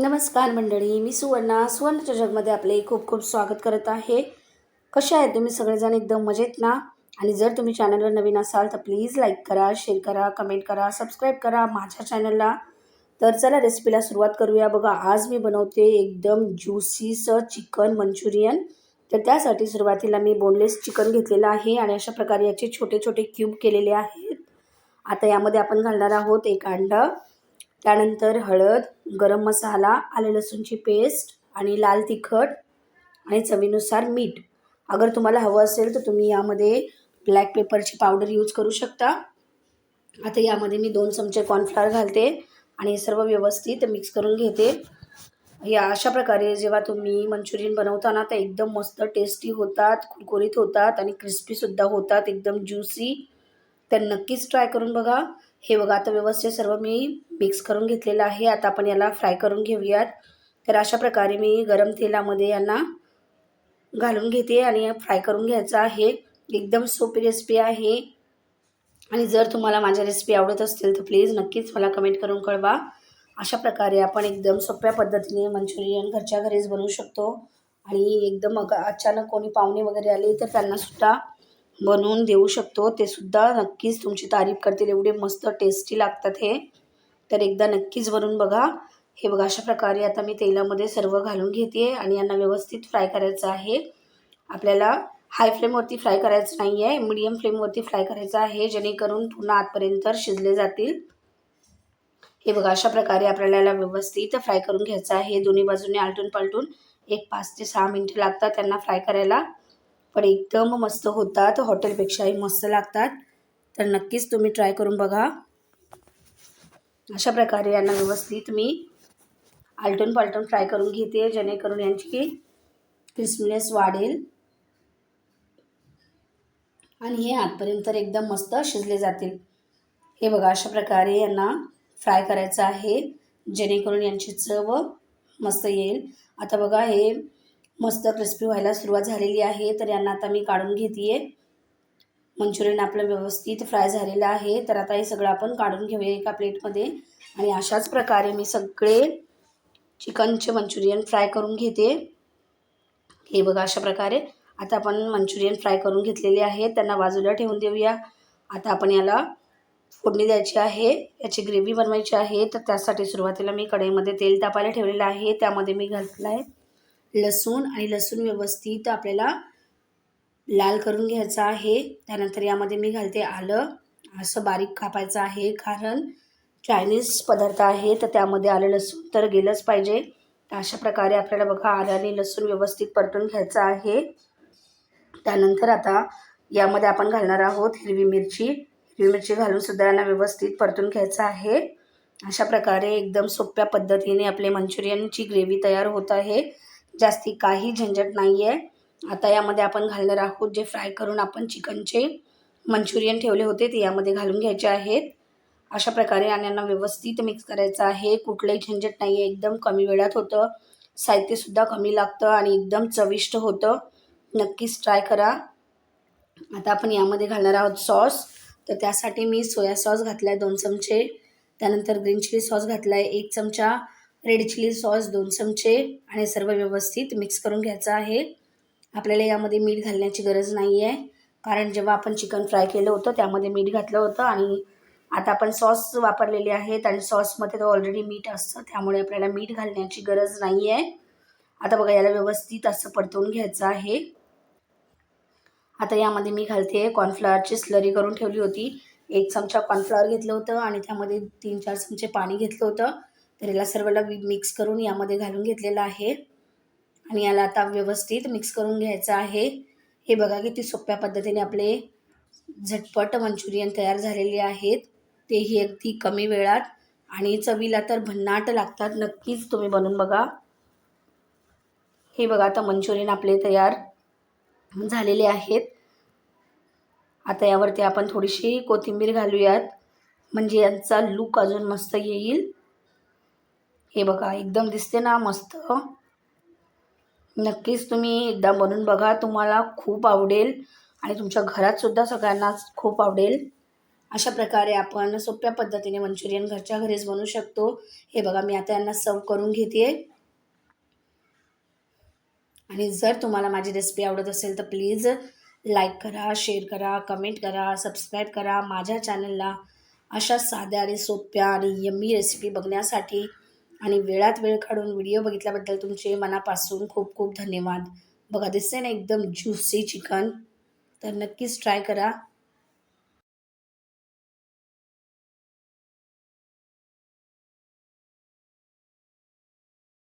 नमस्कार मंडळी, मी सुवर्णाच्या जगमध्ये आपले खूप खूप स्वागत करत आहे. कसे आहे तुम्ही सगळेजण? एकदम मजेत ना? आणि जर तुम्ही चॅनलवर नवीन असाल तर प्लीज लाईक करा, शेअर करा, कमेंट करा, सबस्क्राईब करा माझ्या चॅनलला. तर चला रेसिपीला सुरुवात करूया. बघा, आज मी बनवते एकदम ज्युसीचं चिकन मंचुरियन. तर त्यासाठी सुरुवातीला मी बोनलेस चिकन घेतलेलं आहे आणि अशा प्रकारे याचे छोटे छोटे क्यूब केलेले आहेत. आता यामध्ये आपण घालणार आहोत एक अंडा, त्यानंतर हळद, गरम मसाला, आले लसूणची पेस्ट आणि लाल तिखट आणि चवीनुसार मीठ. अगर तुम्हाला हवं असेल तर तुम्ही यामध्ये ब्लॅक पेपरची पावडर यूज करू शकता. आता यामध्ये मी 2 चमचे कॉर्नफ्लॉवर घालते आणि हे सर्व व्यवस्थित मिक्स करून घेते. या अशा प्रकारे जेव्हा तुम्ही मंचुरियन बनवता ना, तर एकदम मस्त टेस्टी होतात, कुरकुरीत होतात आणि क्रिस्पीसुद्धा होतात, एकदम ज्युसी. तर नक्कीच ट्राय करून बघा. हे बघा, आता व्यवस्थित सर्व मी मिक्स करून घेतलेलं आहे. आता आपण याला फ्राय करून घेऊयात. तर अशा प्रकारे मी गरम तेलामध्ये यांना घालून घेते आणि फ्राय करून घ्यायचं आहे. एकदम सोपी रेसिपी आहे आणि जर तुम्हाला माझ्या रेसिपी आवडत असतील तर प्लीज नक्कीच मला कमेंट करून कळवा. अशा प्रकारे आपण एकदम सोप्या पद्धतीने मंचुरियन घरच्या घरीच बनवू शकतो आणि एकदम अचानक कोणी पाहुणे वगैरे आले तर त्यांनासुद्धा बनवून देऊ शकतो. ते सुद्धा नक्कीच तुमची तारीफ करतील, एवढे मस्त टेस्टी लागतात हे. तर एकदा नक्कीच बनवून बघा. हे बघा, अशा प्रकारे आता मी तेलामध्ये सर्व घालून घेते आणि यांना व्यवस्थित फ्राय करायचं आहे. आपल्याला हाय फ्लेमवरती फ्राय करायचं नाही आहे, मीडियम फ्लेमवरती फ्राय करायचं आहे, जेणेकरून पूर्ण आतपर्यंत शिजले जातील. हे बघा, अशा प्रकारे आपल्याला याला व्यवस्थित फ्राय करून घ्यायचं आहे. दोन्ही बाजूने आलटून पालटून एक 5 ते 6 मिनिटं लागतात त्यांना फ्राय करायला. पण एकदम मस्त होतात, हॉटेलपेक्षाही मस्त लागतात. तर नक्कीच तुम्ही ट्राय करून बघा. अशा प्रकारे यांना व्यवस्थित मी आलटून पालटून फ्राय करून घेते, जेणेकरून यांची क्रिस्पीनेस वाढेल आणि हे आतपर्यंत एकदम मस्त शिजले जातील. हे बघा, अशा प्रकारे यांना फ्राय करायचं आहे, जेणेकरून यांची चव मस्त येईल. आता बघा, हे मस्त क्रिस्पी व्हायला सुरुवात झालेली आहे. तर यांना आता मी काढून घेते आहे. मंचुरियन आपलं व्यवस्थित फ्राय झालेलं आहे. तर आता हे सगळं आपण काढून घेऊया एका प्लेटमध्ये आणि अशाच प्रकारे मी सगळे चिकनचे मंचुरियन फ्राय करून घेते. हे बघा, अशा प्रकारे आता आपण मंचुरियन फ्राय करून घेतलेले आहेत, त्यांना बाजूला ठेवून देऊया. आता आपण याला फोडणी द्यायची आहे, याची ग्रेव्ही बनवायची आहे. तर त्यासाठी सुरुवातीला मी कढईमध्ये तेल तापायला ठेवलेलं आहे. त्यामध्ये मी घातलं आहे लसूण आणि लसूण व्यवस्थित आपल्याला लाल करून घ्यायचं आहे. त्यानंतर यामध्ये मी घालते आलं, असं बारीक कापायचं आहे, कारण चायनीज पदार्थ आहे तर त्यामध्ये आलं लसूण तर गेलंच पाहिजे. तर अशा प्रकारे आपल्याला बघा आलं आणि लसूण व्यवस्थित परतून घ्यायचं आहे. त्यानंतर आता यामध्ये आपण घालणार आहोत हिरवी मिरची. हिरवी मिरची घालून सुद्धा यांना व्यवस्थित परतून घ्यायचं आहे. अशा प्रकारे एकदम सोप्या पद्धतीने आपले मंचुरियनची ग्रेव्ही तयार होत आहे. जास्ती काही झंझट नाही आहे. आता यामध्ये आपण घालणार आहोत जे फ्राय करून आपण चिकनचे मंचुरियन ठेवले होते ते यामध्ये घालून घ्यायचे आहेत. अशा प्रकारे यांना व्यवस्थित मिक्स करायचं आहे. कुठलंही झंझट नाही आहे, एकदम कमी वेळात होतं, साहित्यसुद्धा कमी लागतं आणि एकदम चविष्ट होतं. नक्कीच ट्राय करा. आता आपण यामध्ये घालणार आहोत सॉस. तर त्यासाठी मी सोया सॉस घातला आहे 2 चमचे, त्यानंतर ग्रीन चिली सॉस घातला आहे 1 चमचा, रेड चिली सॉस 2 चमचे आणि सर्व व्यवस्थित मिक्स करून घ्यायचं आहे. आपल्याला यामध्ये मीठ घालण्याची गरज नाही आहे, कारण जेव्हा आपण चिकन फ्राय केलं होतं त्यामध्ये मीठ घातलं होतं आणि आता आपण सॉस वापरलेले आहेत आणि सॉसमध्ये तर ऑलरेडी मीठ असतं, त्यामुळे आपल्याला मीठ घालण्याची गरज नाही आहे. आता बघा, याला व्यवस्थित असं परतवून घ्यायचं आहे. आता यामध्ये मी घालते कॉर्नफ्लॉवरची स्लरी करून ठेवली होती. 1 चमचा कॉर्नफ्लॉवर घेतलं होतं आणि त्यामध्ये 3-4 चमचे पाणी घेतलं होतं. तर याला सर्वला मिक्स करून यामध्ये घालून घेतलेलं आहे आणि याला आता व्यवस्थित मिक्स करून घ्यायचं आहे. हे बघा, किती सोप्या पद्धतीने आपले झटपट मंचुरियन तयार झालेले आहेत, तेही अगदी कमी वेळात आणि चवीला तर भन्नाट लागतात. नक्कीच तुम्ही बनवून बघा. हे बघा, आता मंचुरियन आपले तयार झालेले आहेत. आता यावरती आपण थोडीशी कोथिंबीर घालूयात, म्हणजे यांचा लूक अजून मस्त येईल. हे बघा, एकदम दिसते ना मस्त. नक्कीच तुम्ही एकदा बनवून बघा, तुम्हाला खूप आवडेल आणि तुमच्या घरात सुद्धा सगळ्यांनाच खूप आवडेल. अशा प्रकारे आपण सोप्या पद्धतीने मंचुरियन घरच्या घरीच बनवू शकतो. हे बघा मी आता यांना सर्व करून घेते आहे. आणि जर तुम्हाला माझी रेसिपी आवडत असेल तर प्लीज लाईक करा, शेअर करा, कमेंट करा, सबस्क्राईब करा माझ्या चॅनलला. अशा साध्या आणि सोप्या आणि यम्मी रेसिपी बघण्यासाठी आणि वेळात वेळ काढून व्हिडिओ बघितल्याबद्दल तुमचे मनापासून खूप खूप धन्यवाद. बघा दिसते ना एकदम ज्युसी चिकन. तर नक्कीच ट्राय करा.